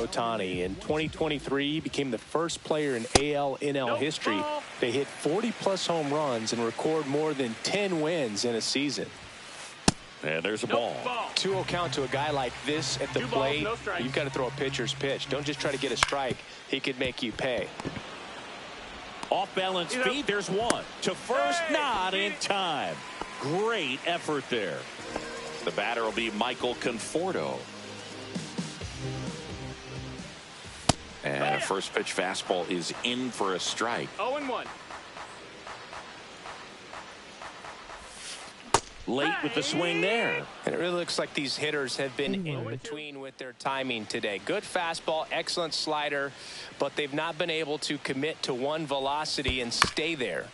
Ohtani. In 2023, he became the first player in AL/NL history to hit 40-plus home runs and record more than 10 wins in a season. And there's a ball. 2-0 count to a guy like this at the plate. You've got to throw a pitcher's pitch. Don't just try to get a strike. He could make you pay. Off balance feed. There's one. To first, not in time. Great effort there. The batter will be Michael Conforto. And a first pitch fastball is in for a strike. 0-1. Late with the swing there. And it really looks like these hitters have been in between with their timing today. Good fastball, excellent slider, but they've not been able to commit to one velocity and stay there.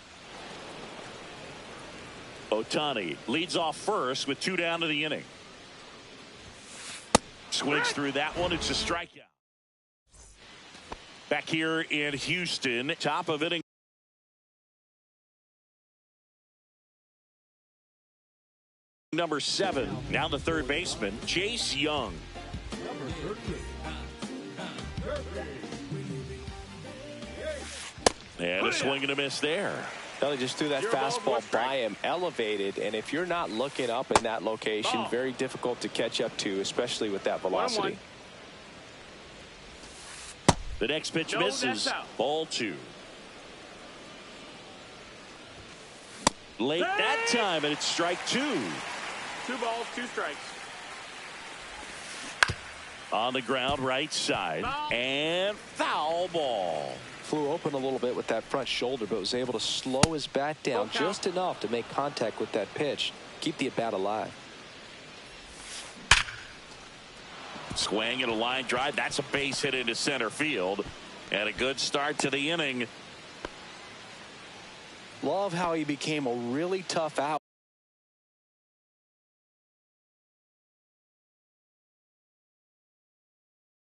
Ohtani leads off first with 2 down to the inning. Swings through that one. It's a strikeout. Back here in Houston, top of inning. Number 7, now the third baseman, Chase Young. And a swing and a miss there. Well, they just threw that fastball by him, elevated, and if you're not looking up in that location, very difficult to catch up to, especially with that velocity. The next pitch misses. Ball 2. Late that time, and it's strike 2. 2 balls, 2 strikes. On the ground, right side, and foul ball. Flew open a little bit with that front shoulder, but was able to slow his bat down just enough to make contact with that pitch. Keep the at-bat alive. Swing and a line drive. That's a base hit into center field. And a good start to the inning. Love how he became a really tough out.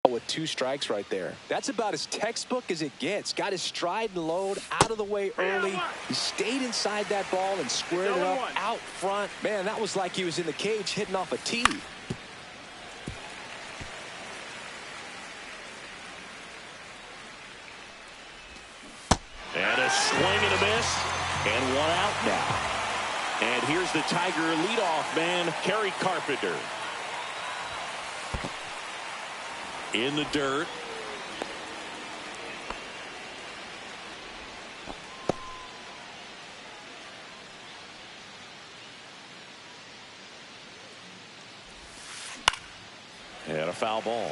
With 2 strikes right there. That's about as textbook as it gets. Got his stride and load out of the way early. He stayed inside that ball and squared it up out front. Man, that was like he was in the cage hitting off a tee. And a swing and a miss. And 1 out now. And here's the Tiger leadoff man, Kerry Carpenter. In the dirt. And a foul ball.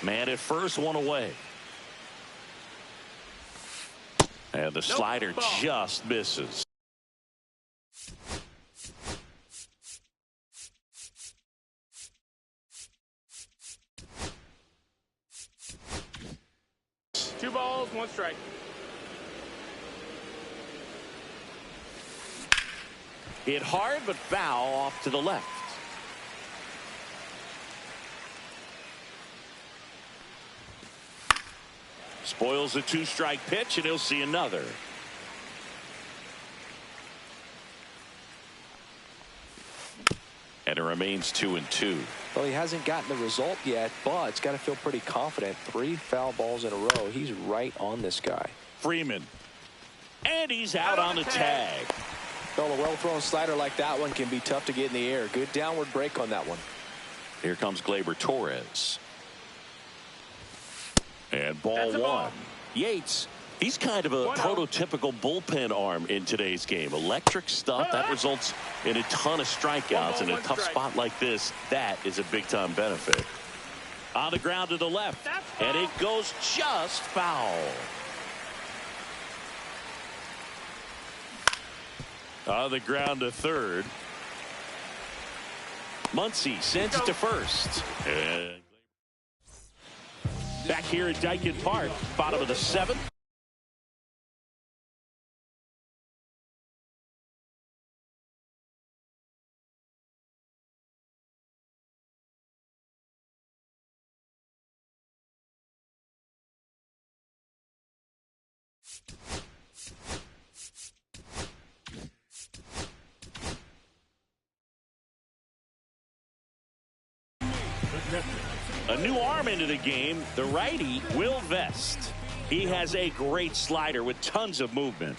Man at first, 1 away. And the slider just misses. Two balls, 1 strike. Hit hard but foul off to the left. Spoils a 2-strike pitch, and he'll see another. And it remains 2-2. Well, he hasn't gotten the result yet, but it's got to feel pretty confident. 3 foul balls in a row. He's right on this guy. Freeman. And he's out on the tag. Well, a well-thrown slider like that one can be tough to get in the air. Good downward break on that one. Here comes Gleyber Torres. And ball 1. Yates, he's kind of a prototypical bullpen arm in today's game. Electric stuff that results in a ton of strikeouts. In a tough spot like this, that is a big-time benefit. On the ground to the left, and it goes just foul. On the ground to third. Muncy sends it to first. And back here at Daikin Park, bottom of the 7th. A new arm into the game, the righty, Will Vest. He has a great slider with tons of movement.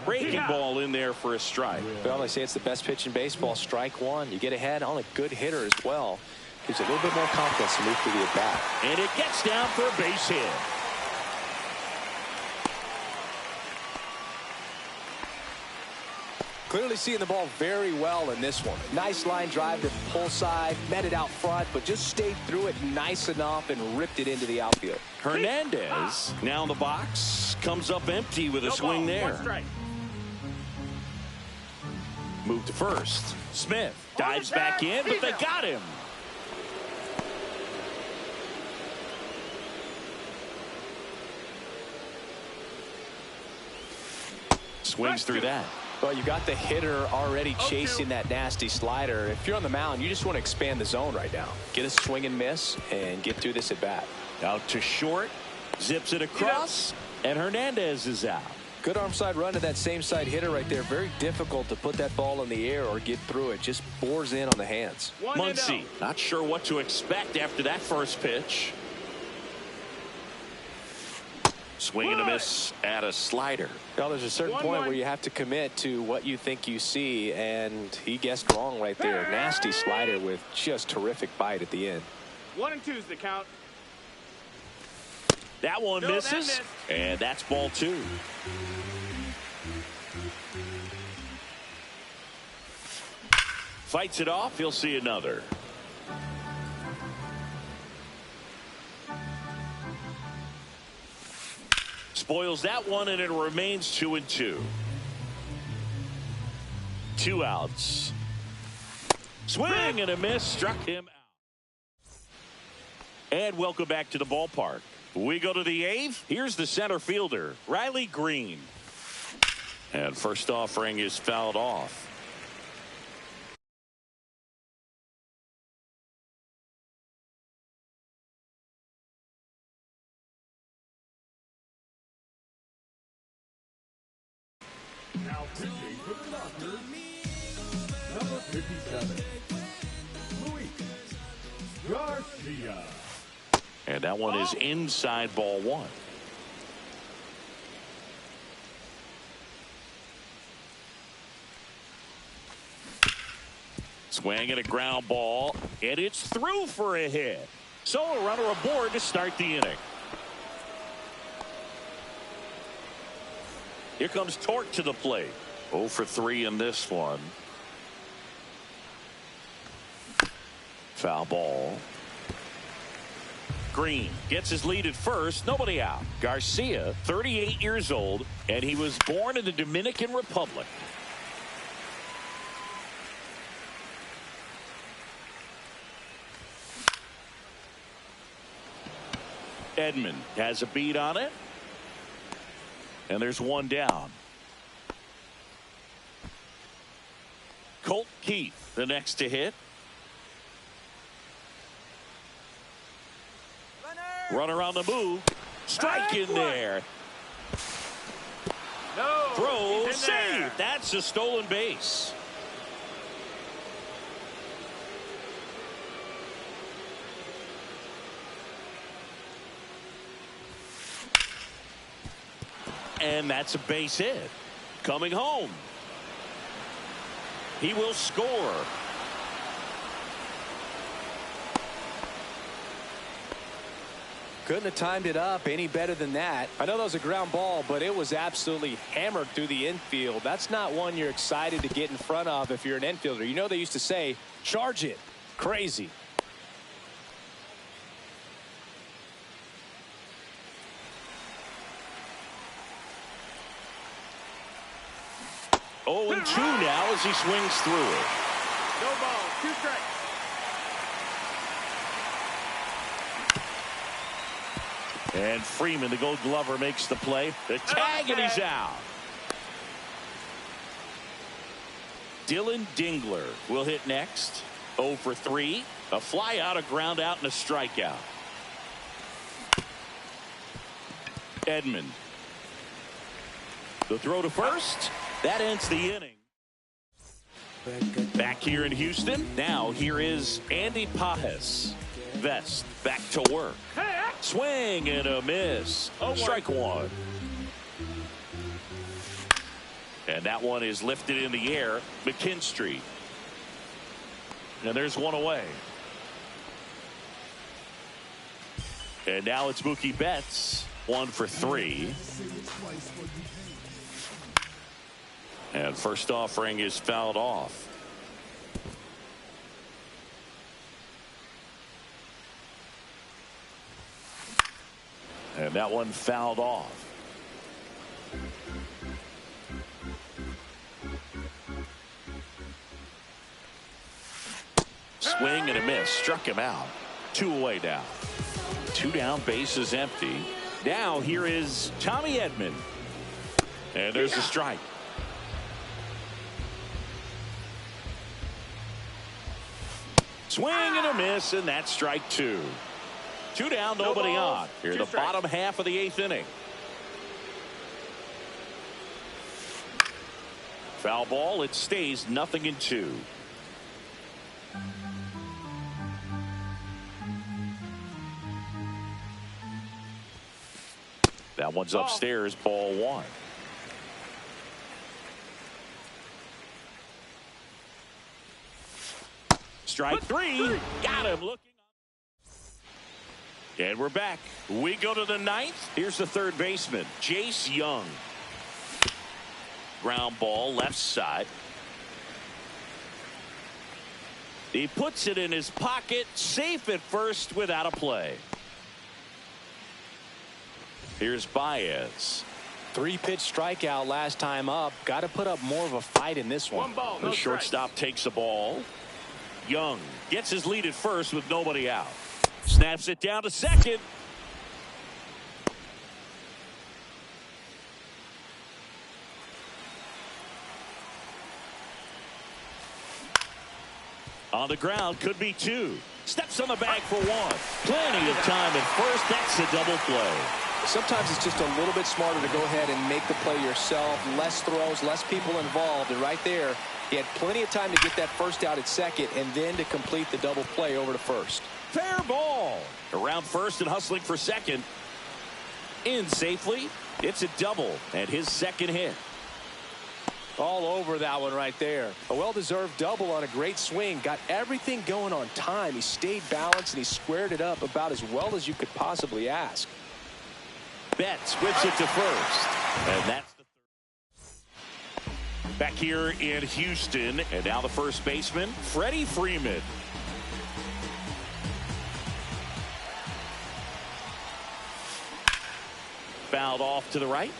Breaking ball in there for a strike. Well, they say it's the best pitch in baseball. Strike one. You get ahead on a good hitter as well. Gives you a little bit more confidence to move through the at-bat. And it gets down for a base hit. Clearly seeing the ball very well in this one. Nice line drive to the pull side, met it out front, but just stayed through it nice enough and ripped it into the outfield. Hernandez now in the box, comes up empty with a swing there. Move to first. Smith dives back in, but they got him. Swings through that. Well, you got the hitter already chasing that nasty slider. If you're on the mound, you just want to expand the zone right now. Get a swing and miss and get through this at bat. Out to short, zips it across, and Hernandez is out. Good arm side run to that same side hitter right there. Very difficult to put that ball in the air or get through it. Just bores in on the hands. Muncy, not sure what to expect after that first pitch. Swing and a miss at a slider. Well, there's a certain point where you have to commit to what you think you see, and he guessed wrong right there. Nasty slider with just terrific bite at the end. 1-2 is the count. That one misses, and that's ball two. Fights it off. He'll see another. Spoils that one, and it remains 2-2. 2 outs. Swing and a miss, struck him out. And welcome back to the ballpark. We go to the 8th. Here's the center fielder, Riley Green. And first offering is fouled off. Now pitching for the Dodgers, number 57, Luis Garcia. And that one is inside ball one. Swing and a ground ball, and it's through for a hit. So a runner aboard to start the inning. Here comes Torque to the plate. 0 for 3 in this one. Foul ball. Green gets his lead at first. Nobody out. Garcia, 38 years old, and he was born in the Dominican Republic. Edman has a beat on it. And there's one down. Colt Keith, the next to hit. Runner on the move. Strike in there. No. Throw save. That's a stolen base. And that's a base hit. Coming home. He will score. Couldn't have timed it up any better than that. I know that was a ground ball, but it was absolutely hammered through the infield. That's not one you're excited to get in front of if you're an infielder. You know they used to say, charge it. Crazy. Oh, and 2 now as he swings through it. No ball, 2 strikes. And Freeman, the Gold Glover, makes the play. The tag, and he's out. Dylan Dingler will hit next. 0 for 3. A fly out, a ground out, and a strikeout. Edman. The throw to first. That ends the inning. Back here in Houston. Now here is Andy Pages. vest back to work. Swing and a miss. Strike one. And that one is lifted in the air. McKinstry. And there's one away. And now it's Mookie Betts. 1 for 3. And first offering is fouled off. And that one fouled off. Swing and a miss. Struck him out. 2 away now. 2 down, bases empty. Now here is Tommy Edman. And there's a strike. Swing and a miss, and that's strike 2. 2 down, nobody on. Here in the bottom half of the 8th inning. Foul ball, it stays 0-2. That one's upstairs, ball 1. Strike 3. Got him looking. And we're back. We go to the 9th. Here's the third baseman, Jace Young. Ground ball left side. He puts it in his pocket, safe at first without a play. Here's Baez. 3-pitch strikeout last time up. Got to put up more of a fight in this one. The shortstop takes the ball. Young gets his lead at first with nobody out. Snaps it down to second. On the ground, could be 2. Steps on the bag for 1. Plenty of time at first. That's a double play. Sometimes it's just a little bit smarter to go ahead and make the play yourself. Less throws, less people involved. And right there, he had plenty of time to get that first out at second and then to complete the double play over to first. Fair ball. Around first and hustling for second. In safely. It's a double and his second hit. All over that one right there. A well-deserved double on a great swing. Got everything going on time. He stayed balanced and he squared it up about as well as you could possibly ask. Betts whips it to first. And that's the third. Back here in Houston. And now the first baseman, Freddie Freeman. Fouled off to the right.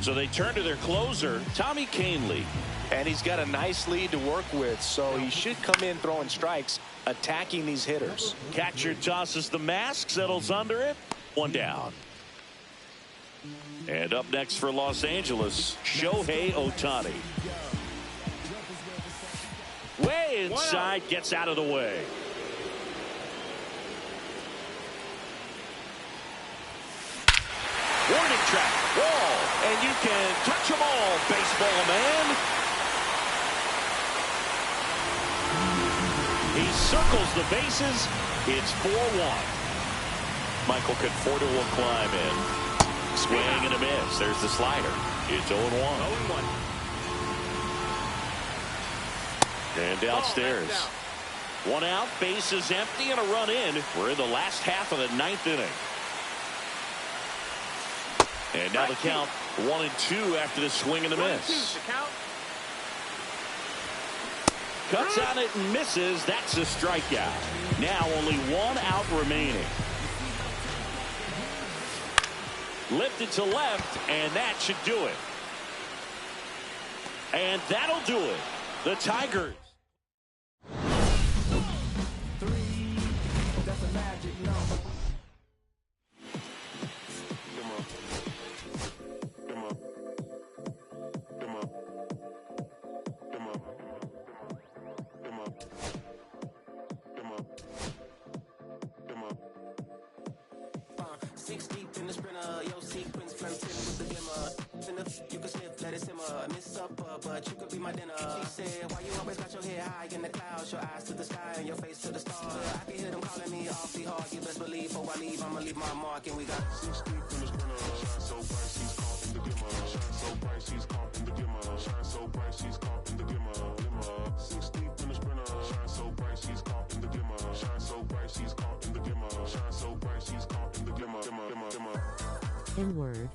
So they turn to their closer, Tommy Kahnle. And he's got a nice lead to work with, so he should come in throwing strikes, attacking these hitters. Catcher tosses the mask, settles under it. 1 down. And up next for Los Angeles, Shohei Ohtani. Way inside, gets out of the way. Warning track, wall, and you can touch them all, baseball man. He circles the bases. It's 4-1. Michael Conforto will climb in. Swing and a miss. There's the slider. It's 0-1. And downstairs. 1 out, bases empty, and a run in. We're in the last half of the 9th inning. And now the count 1-2 after the swing and a miss. Cuts on it and misses. That's a strikeout. Now only 1 out remaining. Lifted to left, and that should do it. And that'll do it. The Tigers. Six deep in the sprinter, yo sequence, flam tip with the glimmer. You can sniff, let it simmer. Miss supper, but you could be my dinner. She said, why you always got your head high in the clouds? Your eyes to the sky and your face to the stars. I can hear them calling me awfully hard. You best believe before I leave, I'ma leave my mark. And we got 6 deep in the sprinter. Shine so bright, she's caught in the glimmer. Shine so bright, she's caught in the glimmer. Shine so bright, she's caught in the glimmer. 6 deep in the sprinter. Shine so bright, she's caught in the glimmer. Shine so bright, she's caught in the glimmer. Shine so bright, she's caught in the glimmer. N-word.